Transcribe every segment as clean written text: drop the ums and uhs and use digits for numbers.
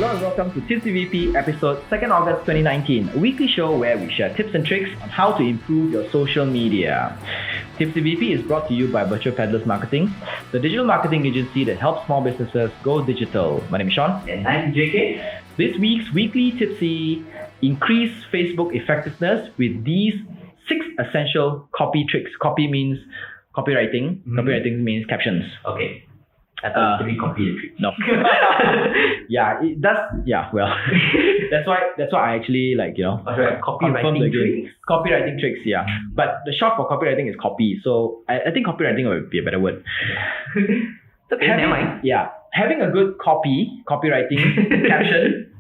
Hello and welcome to Tipsy VP episode 2nd August 2019, a weekly show where we share tips and tricks on how to improve your social media. Tipsy VP is brought to you by Peddlers Marketing, the digital marketing agency that helps small businesses go digital. My name is Sean. And I'm JK. This week's weekly Tipsy: increase Facebook effectiveness with these 6 essential copy tricks. Copy means copywriting. Copywriting means captions. Okay. I thought 3 copy the trick. No. Yeah, it does. Yeah, well, that's why I actually confirmed Copywriting again. tricks. Copywriting tricks, yeah. But the short for copywriting is copy. So I think copywriting would be a better word. Okay, never mind. Yeah, having a good copywriting caption.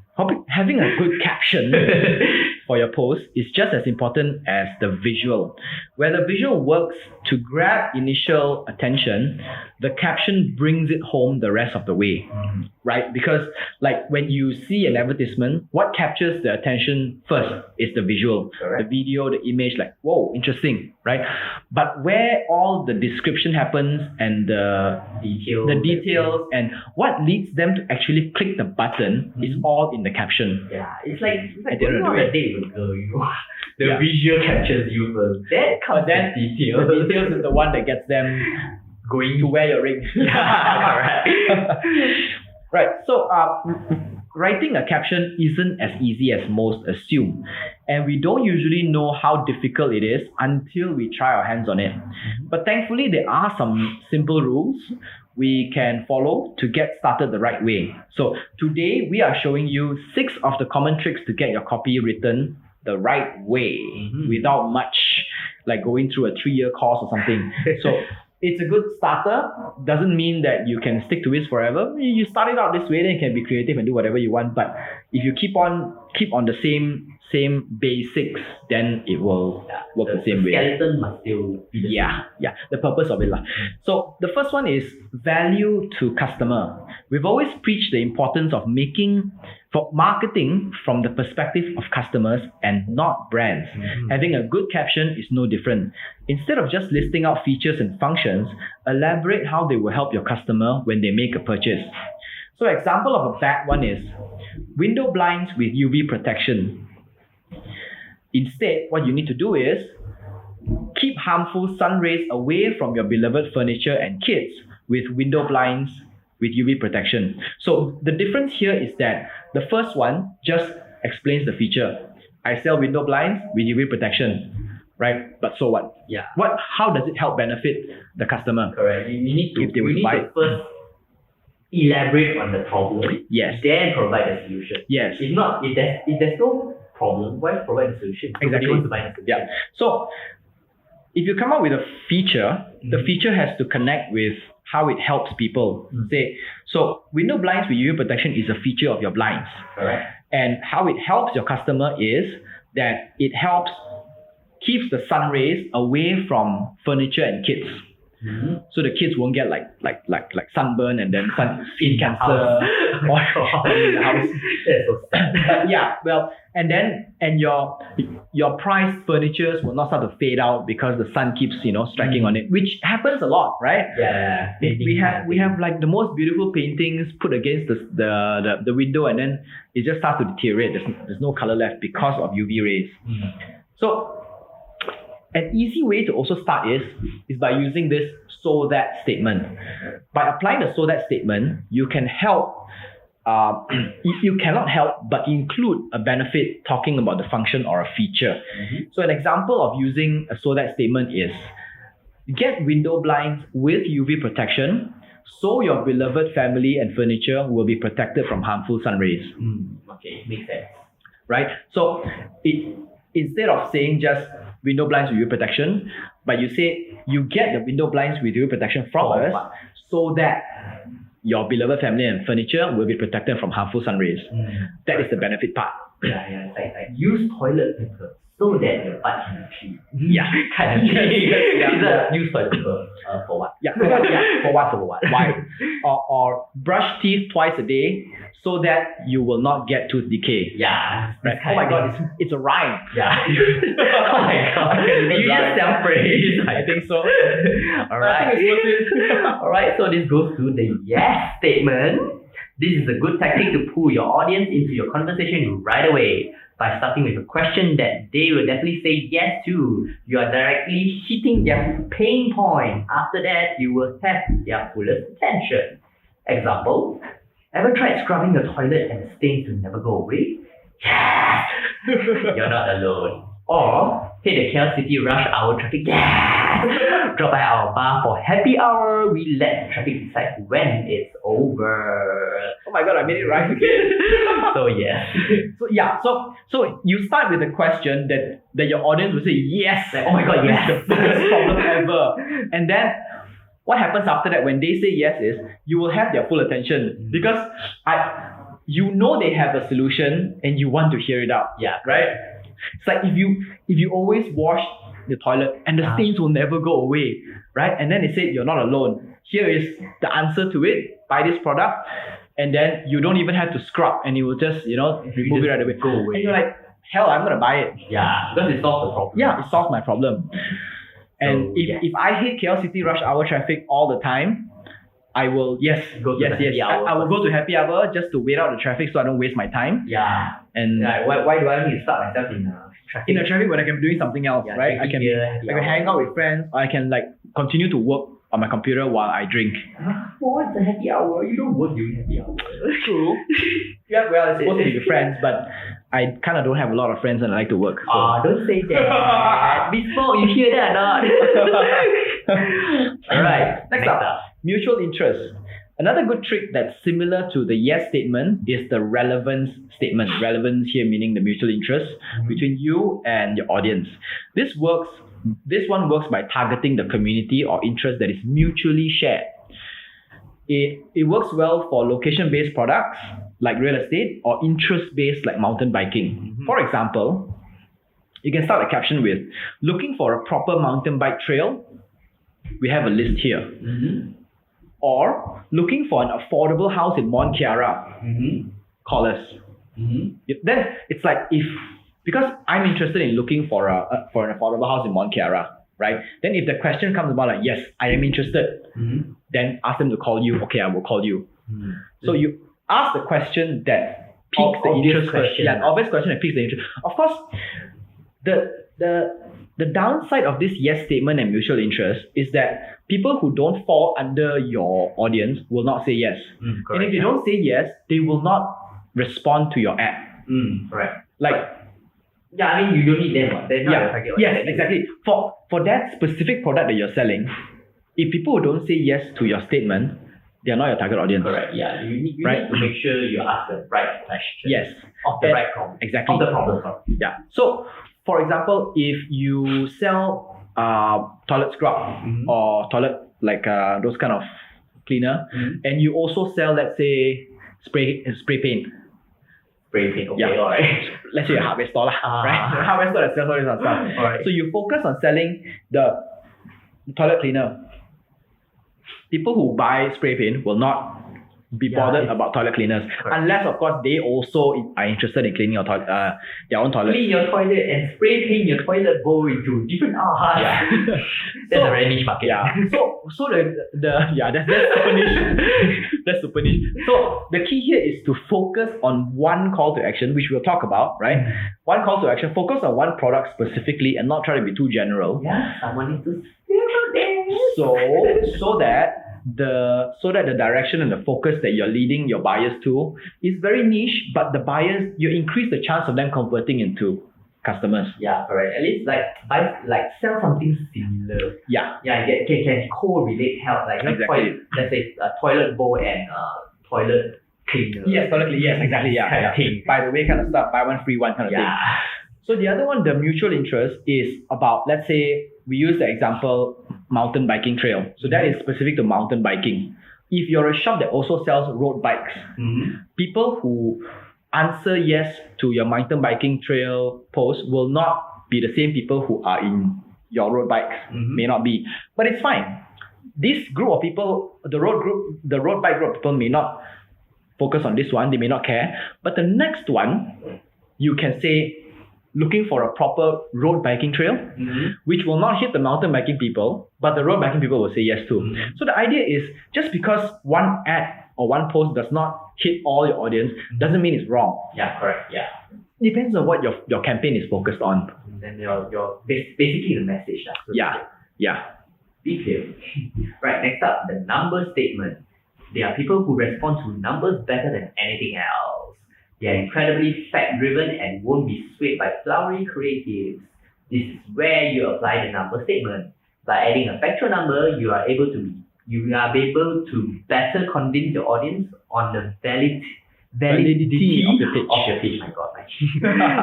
Having a good caption for your post is just as important as the visual. Where the visual works to grab initial attention, the caption brings it home the rest of the way, right? Because like when you see an advertisement, what captures the attention first is the visual, Correct. the video, the image, like, whoa, interesting, right? But where all the description happens and the details and what leads them to actually click the button is all in the caption. Yeah, it's like At the end going of the on day. a date with a girl, you know. The Yeah. visual captures you first. Then comes then the detail. The details is the one that gets them Going to wear your ring. correct. Right. So writing a caption isn't as easy as most assume. And we don't usually know how difficult it is until we try our hands on it. But thankfully, there are some simple rules we can follow to get started the right way. So today, we are showing you 6 of the common tricks to get your copy written the right way without much like going through a 3-year course or something. So it's a good starter. Doesn't mean that you can stick to it forever. You start it out this way, then you can be creative and do whatever you want. But if you keep on the same basics, then it will work the same way. Skeleton must still be the Yeah, the purpose of it. So the first one is value to customer. We've always preached the importance of for marketing from the perspective of customers and not brands. Having a good caption is no different. Instead of just listing out features and functions, elaborate how they will help your customer when they make a purchase. So example of a bad one is window blinds with UV protection. Instead, what you need to do is keep harmful sun rays away from your beloved furniture and kids with window blinds with UV protection. So the difference here is that the first one just explains the feature. I sell window blinds with UV protection, right? But so what? Yeah. How does it help benefit the customer? Correct. You need to, If they would buy it. first elaborate on the problem. Yes. Then provide the solution. Yes. If not, if there's no problem, why provide the solution? Nobody Exactly. wants to buy the solution. Yeah. So if you come up with a feature, the feature has to connect with how it helps people. So window blinds with UV protection is a feature of your blinds. Correct. And how it helps your customer is that it keeps the sun rays away from furniture and kids. So the kids won't get like sunburn and then skin cancer or in the house. That's so sad. But yeah, well, and your prized furnitures will not start to fade out because the sun keeps striking on it, which happens a lot, right? Yeah. We have like the most beautiful paintings put against the window, and then it just starts to deteriorate. There's no color left because of UV rays. So an easy way to also start is by using this so that statement. By applying the so that statement, you can help. You cannot help but include a benefit talking about the function or a feature. So an example of using a so that statement is get window blinds with UV protection so your beloved family and furniture will be protected from harmful sun rays. Okay, makes sense. Right? So instead of saying just window blinds with UV protection, but you say you get the window blinds with UV protection from us so that your beloved family and furniture will be protected from harmful sun rays. That is the benefit part. Yeah, it's like use toilet paper so that your butt can pee. Yeah. Kind of thing. Yeah. Use toilet paper for what? Yeah. For what? Why? Or brush teeth twice a day so that you will not get tooth decay. Yeah. Right. Oh my god, it's a rhyme. Yeah. Oh my god. You just sound praise. I think so. Alright. I think it's worth it. Alright, so this goes to the yes statement. This is a good tactic to pull your audience into your conversation right away. By starting with a question that they will definitely say yes to, you are directly hitting their pain point. After that, you will have their fullest attention. Example, ever tried scrubbing your toilet and stains will never go away? Yes! You're not alone. Or, hit the Chaos City rush hour traffic. Yes! Drop by our bar for happy hour. We let traffic decide when it's over. Oh my god, I made it right again. So yes. So you start with a question that your audience will say yes. Like, oh my god, yes. This is the biggest problem ever. And then what happens after that when they say yes is you will have their full attention because you know they have a solution and you want to hear it out. Yeah. Right? It's like if you always wash the toilet and the stains will never go away, right? And then they say you're not alone. Here is the answer to it. Buy this product, and then you don't even have to scrub, and it will just remove it right away. Go away. And you're like, hell, I'm gonna buy it. Yeah, because it solves the problem. Yeah, it solves my problem. And if I hit Chaos City rush hour traffic all the time, I will go to happy hour. I will go to happy hour just to wait out the traffic so I don't waste my time. Yeah. And why do I need to start myself in traffic? In a traffic when I can be doing something else, right? I can hang out with friends, or I can continue to work on my computer while I drink. What's a happy hour? You don't work during happy hour. True. Yeah, well, it's supposed to be with friends, but I kind of don't have a lot of friends and I like to work. So. Don't say that. Be smart, you hear that or not? Alright, next up. Mutual interest. Another good trick that's similar to the yes statement is the relevance statement. Relevance here meaning the mutual interest between you and your audience. This one works by targeting the community or interest that is mutually shared. It works well for location-based products like real estate or interest-based like mountain biking. For example, you can start a caption with, looking for a proper mountain bike trail? We have a list here. Or looking for an affordable house in Mont Chiara? Call us. Then it's like because I'm interested in looking for an affordable house in Mont Chiara, right? Then if the question comes about like, yes, I am interested, then ask them to call you. Okay, I will call you. So you ask the question that piques the interest. An obvious question that piques the interest. Of course, the downside of this yes statement and mutual interest is that people who don't fall under your audience will not say yes. And if they don't say yes, they will not respond to your ad. Correct. Yeah, I mean, you don't need them. They're not your target audience. Yes, exactly. For that specific product that you're selling, if people who don't say yes to your statement, they are not your target audience. Correct. Yeah, you need to make sure you ask the right question. Yes. Of the right problem. Exactly. Of the problem. Yeah. So, for example, if you sell toilet scrub or toilet those kind of cleaner, and you also sell, let's say, spray paint. Spray paint, okay, alright. Let's say a hardware store, right? A hardware store that sells all this kind of stuff. Alright. So you focus on selling the toilet cleaner. People who buy spray paint will not be bothered about toilet cleaners, unless of course they also are interested in cleaning their own toilet. Clean your toilet and spray paint your toilet bowl into different art. Yeah. That's a very niche market. Yeah. So that's super niche. That's super niche. So the key here is to focus on one call to action, which we'll talk about, right? One call to action. Focus on one product specifically and not try to be too general. Yeah. Someone needs to steal this. So that the direction and the focus that you're leading your buyers to is very niche, but the buyers, you increase the chance of them converting into customers. Yeah, correct. At least sell something similar. Yeah. Yeah, can correlate help. Exactly. Let's say a toilet bowl and toilet cleaner. Yes, toilet cleaner. Yes, exactly. Yeah. Kind of thing. By the way, kind of stuff. Buy one free one kind of thing. So the other one, the mutual interest, is about, let's say, we use the example mountain biking trail. So that is specific to mountain biking. If you're a shop that also sells road bikes, people who answer yes to your mountain biking trail post will not be the same people who are in your road bikes. May not be. But it's fine. This group of people, the road bike group of people may not focus on this one. They may not care. But the next one, you can say, looking for a proper road biking trail, which will not hit the mountain biking people, but the road biking people will say yes to. So the idea is, just because one ad or one post does not hit all your audience, doesn't mean it's wrong. Yeah, correct. Yeah. Depends on what your campaign is focused on. And then basically the message. So Yeah. be clear. Right, next up, the number statement. They are people who respond to numbers better than anything else. They are incredibly fact-driven and won't be swayed by flowery creatives. This is where you apply the number statement. By adding a factual number, you are able to better convince your audience on the validity of the pitch. Of your pitch. My God,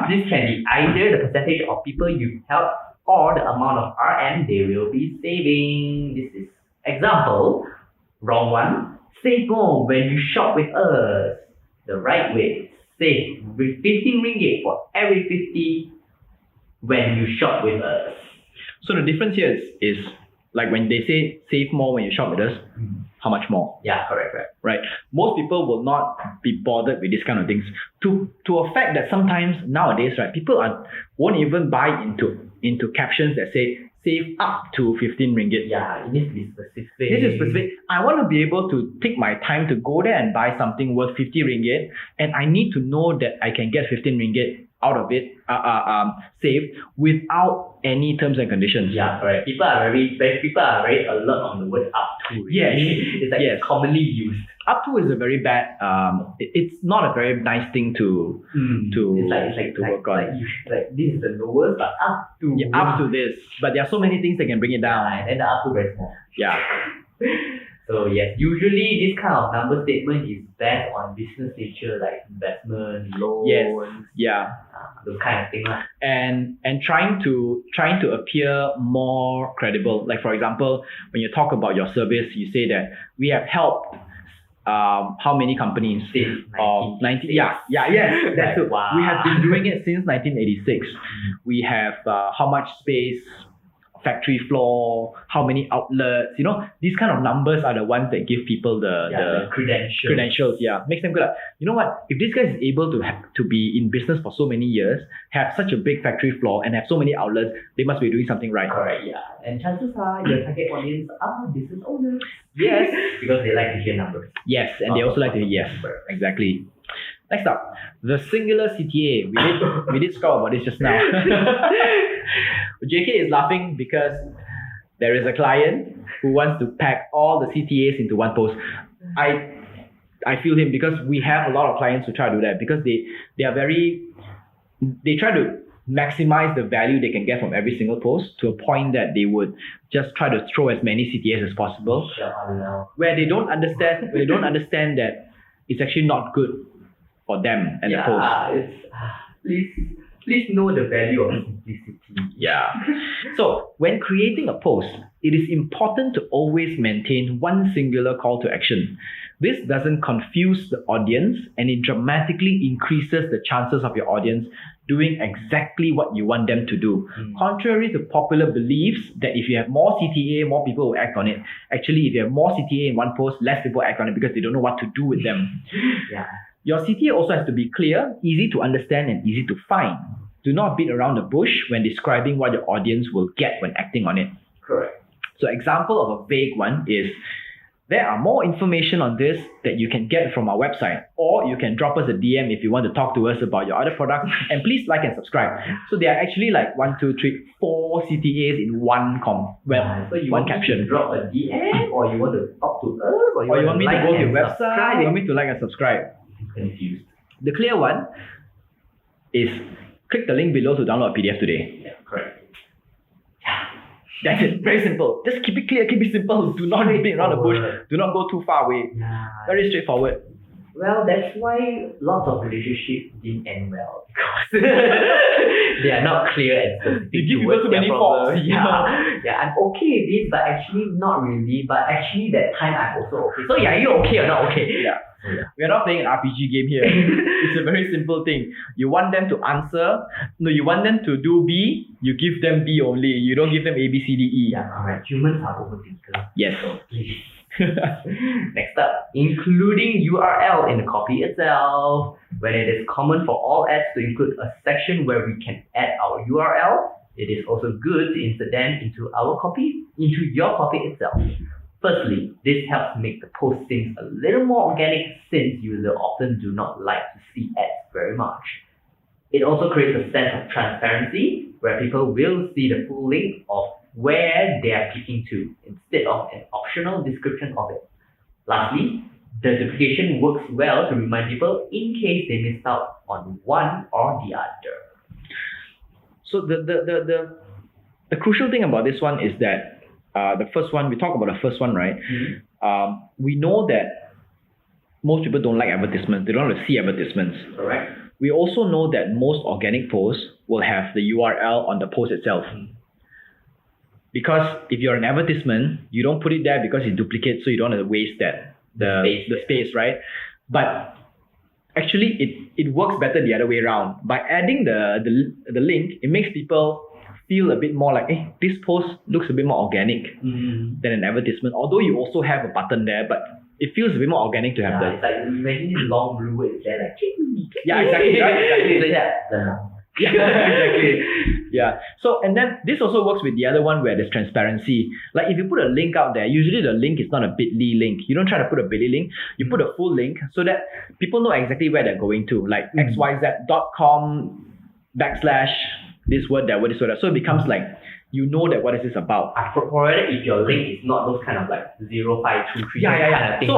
this can be either the percentage of people you help or the amount of RM they will be saving. This is example. Wrong one. Save more when you shop with us. The right way. Save with 15 ringgit for every 50 when you shop with us. So the difference here is like when they say save more when you shop with us, how much more? Yeah, correct. Right? Most people will not be bothered with these kind of things. To a fact that sometimes nowadays, right, people won't even buy into captions that say save up to 15 ringgit. Yeah, it needs to be specific. This is specific. I want to be able to take my time to go there and buy something worth 50 ringgit, and I need to know that I can get 15 ringgit out of it, saved without any terms and conditions. Yeah, correct. People are very alert on the word up to. Yes. It's like it's commonly used. Up to is a very bad. It's not a very nice thing to work on. This is the lowest, but up to. Yeah, up to this, but there are so many things that can bring it down. Yeah, and the up to very small. Yeah. So yes, usually this kind of number statement is best on business nature like investment, loans. Yeah. Those kind of thing. And trying to appear more credible. Like for example, when you talk about your service, you say that we have helped how many companies? Since 19. Yes. That's it. Wow. We have been doing it since 1986. We have how much space, factory floor, how many outlets, these kind of numbers are the ones that give people the credentials. Yeah, makes them good. You know what? If this guy is able to be in business for so many years, have such a big factory floor, and have so many outlets, they must be doing something right. Correct. Yeah, and chances are your target audience are business owners. Yes, because they like to hear numbers. Yes, and they also like to hear exactly. Next up, the singular CTA. We did talk about this just now. JK is laughing because there is a client who wants to pack all the CTAs into one post. I feel him because we have a lot of clients who try to do that because they try to maximize the value they can get from every single post to a point that they would just try to throw as many CTAs as possible. Where they don't understand that it's actually not good for them and the post. Please know the value of simplicity. Yeah. So when creating a post, it is important to always maintain one singular call to action. This doesn't confuse the audience, and it dramatically increases the chances of your audience doing exactly what you want them to do. Contrary to popular beliefs that if you have more CTA, more people will act on it. Actually, if you have more CTA in one post, less people act on it because they don't know what to do with them. Yeah. Your CTA also has to be clear, easy to understand, and easy to find. Do not beat around the bush when describing what your audience will get when acting on it. Correct. So example of a vague one is, there are more information on this that you can get from our website, or you can drop us a DM if you want to talk to us about your other products, and please like and subscribe. So there are actually like 4 CTAs in one so you one want caption. Me to drop a DM, or you want to talk to us, or you want me to go to your website, subscribe? you want me to like and subscribe. I'm confused. The clear one is click the link below to download a PDF today. Yeah, correct. That's it. Very simple. Just keep it clear, keep it simple. Do not beat around the bush. Do not go too far away. Yeah. Very straightforward. Well, that's why lots of relationships didn't end well, because they are not clear and specific. You give people too many faults. Yeah, I'm okay with this, but actually not really. But actually that time I'm also okay. So yeah, are you okay or not okay? Yeah. We are not playing an RPG game here. It's a very simple thing. You want them to answer. No, you want them to do B. You give them B only. You don't give them A, B, C, D, E. Yeah, correct. Humans are overthinkers. Yes. So please. Next up, including URL in the copy itself. When it is common for all ads to include a section where we can add our URL, it is also good to insert them into your copy itself. Firstly, this helps make the post seem a little more organic since users often do not like to see ads very much. It also creates a sense of transparency where people will see the full link of where they are clicking to instead of an optional description of it. Lastly, the duplication works well to remind people in case they missed out on one or the other. So the crucial thing about this one is that the first one, we talk about the first one, right? We know that most people don't like advertisements. They don't want to see advertisements. Correct. We also know that most organic posts will have the URL on the post itself. Because if you're an advertisement, you don't put it there because it duplicates, so you don't have to waste the space, right? But actually, it works better the other way around. By adding the link, it makes people feel a bit more like, hey, this post looks a bit more organic than an advertisement. Although you also have a button there, but it feels a bit more organic to have It's like, imagine this long blue words there, like, yeah, exactly, right? Exactly. Like that. Yeah, exactly. Yeah. So, and then this also works with the other one where there's transparency. Like if you put a link out there, usually the link is not a bit.ly link. You don't try to put a bit.ly link. You put a full link so that people know exactly where they're going to. Like xyz.com/ this word, that word, this word. So it becomes like, you know that what is this about. Provided if your link is not those kind of like 0523 Yeah. kind of thing.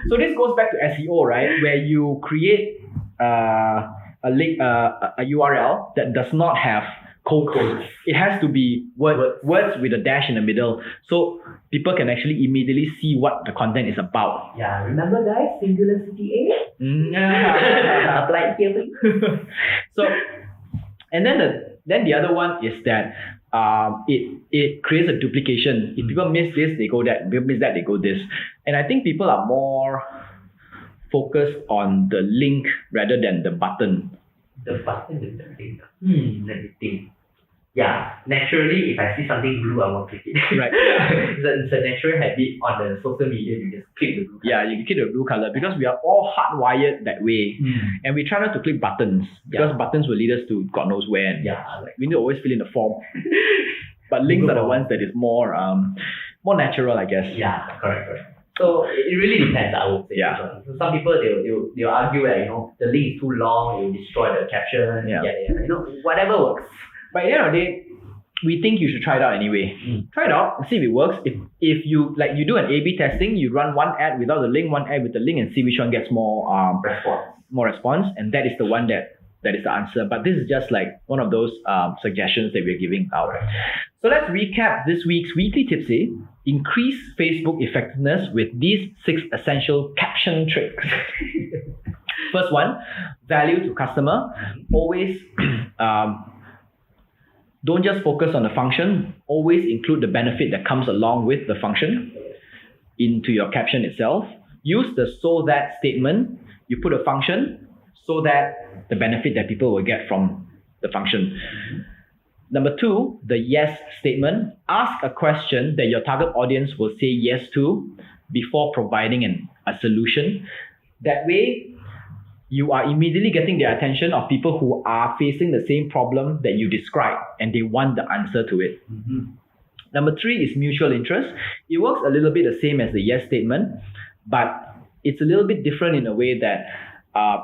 So this goes back to SEO, right? Where you create a link, a URL that does not have codes. It has to be words with a dash in the middle, so people can actually immediately see what the content is about. Yeah, remember guys, singular CTA? Apply here. So, and then the other one is that it creates a duplication. If people miss this, they go that. If people miss that, they go this. And I think people are more focused on the link rather than the button. The button is the link. Let me think. Yeah, naturally, if I see something blue, I won't click it. Right. It's a natural habit on the social media. You just click the blue color. Yeah, you click the blue color because we are all hardwired that way. And we try not to click buttons because buttons will lead us to God knows where. And we need to always fill in the form. But links are the ones that is more natural, I guess. Yeah, correct. So it really depends, I would say. Yeah. So some people they'll argue that the link is too long, it will destroy the caption. Yeah. Whatever works. But at the end of the day, we think you should try it out anyway. Try it out and see if it works. If you you do an A/B testing, you run one ad without the link, one ad with the link, and see which one gets more response, and that is the one that is the answer. But this is just like one of those suggestions that we're giving out. So let's recap this week's weekly Tipsy. Increase Facebook effectiveness with these 6 essential caption tricks. First one, value to customer. Always don't just focus on the function. Always include the benefit that comes along with the function into your caption itself. Use the so that statement. You put a function so that the benefit that people will get from the function. Number 2, the yes statement. Ask a question that your target audience will say yes to before providing a solution. That way, you are immediately getting the attention of people who are facing the same problem that you described and they want the answer to it. Number 3 is mutual interest. It works a little bit the same as the yes statement, but it's a little bit different in a way that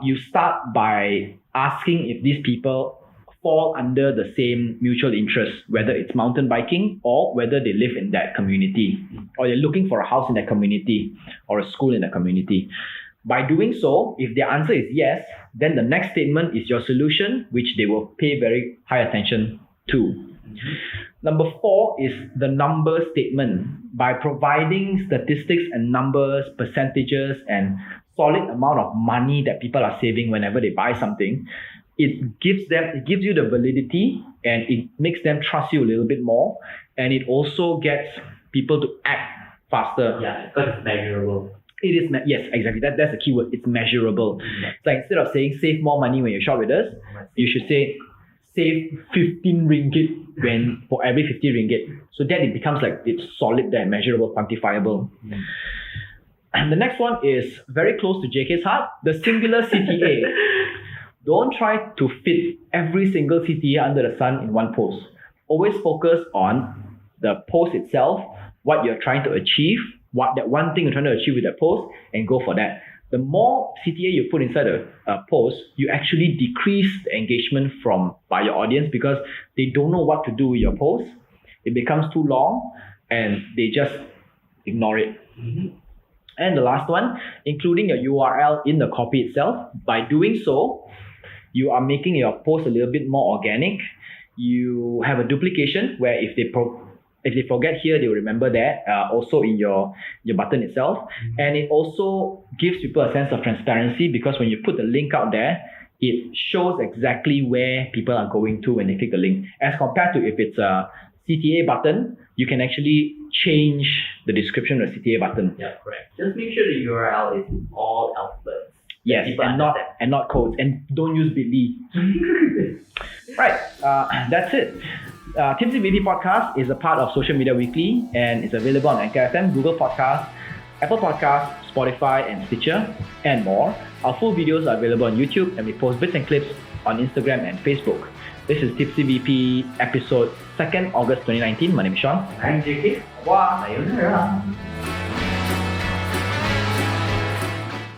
you start by asking if these people fall under the same mutual interest, whether it's mountain biking or whether they live in that community or they're looking for a house in that community or a school in that community. By doing so, if their answer is yes, then the next statement is your solution, which they will pay very high attention to. Number 4 is the number statement. By providing statistics and numbers, percentages, and solid amount of money that people are saving whenever they buy something, it gives you the validity and it makes them trust you a little bit more, and it also gets people to act faster. Yeah, because it's measurable. It is, yes, exactly. That's the key word. It's measurable. So instead of saying save more money when you shop with us, you should say save 15 ringgit for every 50 ringgit. So that it becomes like it's solid there, measurable, quantifiable. And the next one is very close to JK's heart, the singular CTA. Don't try to fit every single CTA under the sun in one post. Always focus on the post itself, what you're trying to achieve, that one thing you're trying to achieve with that post and go for that. The more CTA you put inside a post, you actually decrease the engagement by your audience because they don't know what to do with your post. It becomes too long and they just ignore it. Mm-hmm. And the last one, including your URL in the copy itself. By doing so, you are making your post a little bit more organic. You have a duplication where if they forget here, they will remember that also in your button itself. Mm-hmm. And it also gives people a sense of transparency because when you put the link out there, it shows exactly where people are going to when they click the link. As compared to if it's a CTA button, you can actually change the description of the CTA button. Yeah, correct. Just make sure the URL is in all alphabets. Yes, and not codes. And don't use bit.ly. Right, that's it. Tipsy Beauty Podcast is a part of Social Media Weekly and is available on Anchor FM, Google Podcasts, Apple Podcasts, Spotify, and Stitcher, and more. Our full videos are available on YouTube, and we post bits and clips on Instagram and Facebook. This is Tipsy VP episode 2nd August 2019. My name is Sean. I'm JK. Sayonara.